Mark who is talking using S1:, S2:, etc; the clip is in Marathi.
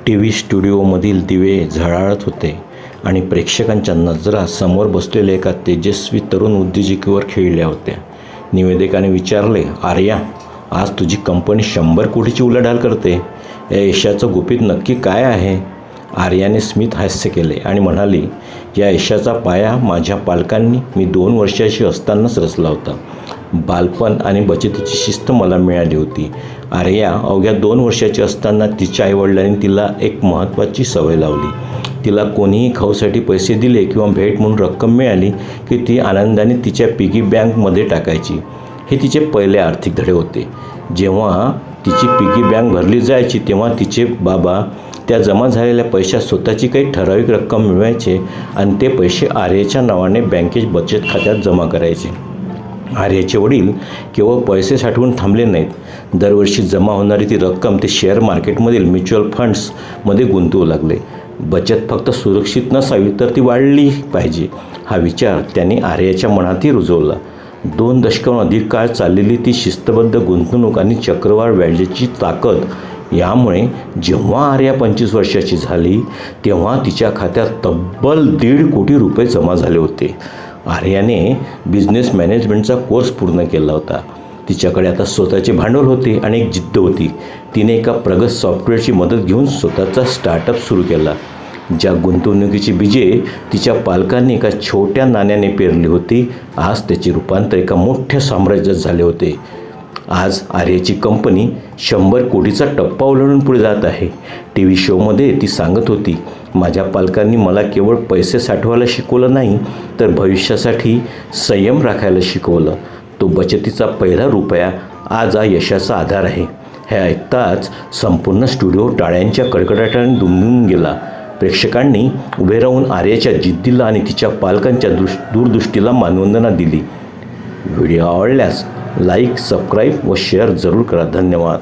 S1: टीव्ही स्टुडिओमधील दिवे झळाळत होते आणि प्रेक्षकांच्या नजरा समोर बसलेल्या एका तेजस्वी तरुण उद्योजकीवर खिळल्या होत्या. निवेदिकाने विचारले, आर्या, आज तुझी कंपनी 100 कोटीची उलाढाल करते. या यशाचं गुपित नक्की काय आहे? आर्याने स्मित हास्य केले आणि म्हणाली, या यशाचा पाया माझ्या पालकांनी मी 2 वर्षाची असतानाच रचला होता. बालपण आणि बचतीची शिस्त मला मिळाली होती. आर्या अवघ्या 2 वर्षाची असताना तिच्या आईवडिलांनी तिला एक महत्त्वाची सवय लावली. तिला कोणीही खाऊसाठी पैसे दिले किंवा भेट म्हणून रक्कम मिळाली की ती आनंदाने तिच्या पिगी बँकमध्ये टाकायची. हे तिचे पहिले आर्थिक धडे होते. जेव्हा तिची पिगी बँक भरली जायची तेव्हा तिचे बाबा त्या जमा झालेल्या पैशात स्वतःची काही ठराविक रक्कम मिळवायचे आणि ते पैसे आर्याच्या नावाने बँकेच्या बचत खात्यात जमा करायचे. आर्याचे वडील केवळ पैसे साठवून थांबले नाहीत. दरवर्षी जमा होणारी ती रक्कम ते शेअर मार्केटमधील म्युच्युअल फंड्समध्ये गुंतवू लागले. बचत फक्त सुरक्षित नसावी तर ती वाढली पाहिजे हा विचार त्यांनी आर्याच्या मनातही रुजवला. 2 दशकांहून अधिक काळ चाललेली ती शिस्तबद्ध गुंतवणूक आणि चक्रवाढ व्याजाची ताकद यामुळे जेव्हा आर्या 25 वर्षाची झाली तेव्हा तिच्या खात्यात तब्बल 1.5 कोटी रुपये जमा झाले होते. आर्याने बिझनेस मॅनेजमेंटचा कोर्स पूर्ण केला होता. तिच्याकडे आता स्वतःचे भांडवल होते आणि एक जिद्द होती. तिने एका प्रगत सॉफ्टवेअरची मदत घेऊन स्वतःचा स्टार्टअप सुरू केला. ज्या गुंतवणुकीची बीजे तिच्या पालकांनी एका छोट्या नाण्याने पेरली होती, आज त्याचे रूपांतर एका मोठ्या साम्राज्यात झाले होते. आज आर्याची कंपनी 100 कोटीचा टप्पा ओलांडून पुढे जात आहे. टीव्ही शोमध्ये ती सांगत होती, माझ्या पालकांनी मला केवळ पैसे साठवायला शिकवलं नाही तर भविष्यासाठी संयम राखायला शिकवलं. तो बचतीचा पहिला रुपया आज हा यशाचा आधार आहे. हे ऐकताच संपूर्ण स्टुडिओ टाळ्यांच्या कडकडाटाने दुमदुमून गेला. प्रेक्षकांनी उभे राहून आर्याच्या जिद्दीला आणि तिच्या पालकांच्या दूरदृष्टीला मानवंदना दिली. व्हिडिओ आवडल्यास लाईक, सबस्क्राईब व शेअर जरूर करा. धन्यवाद.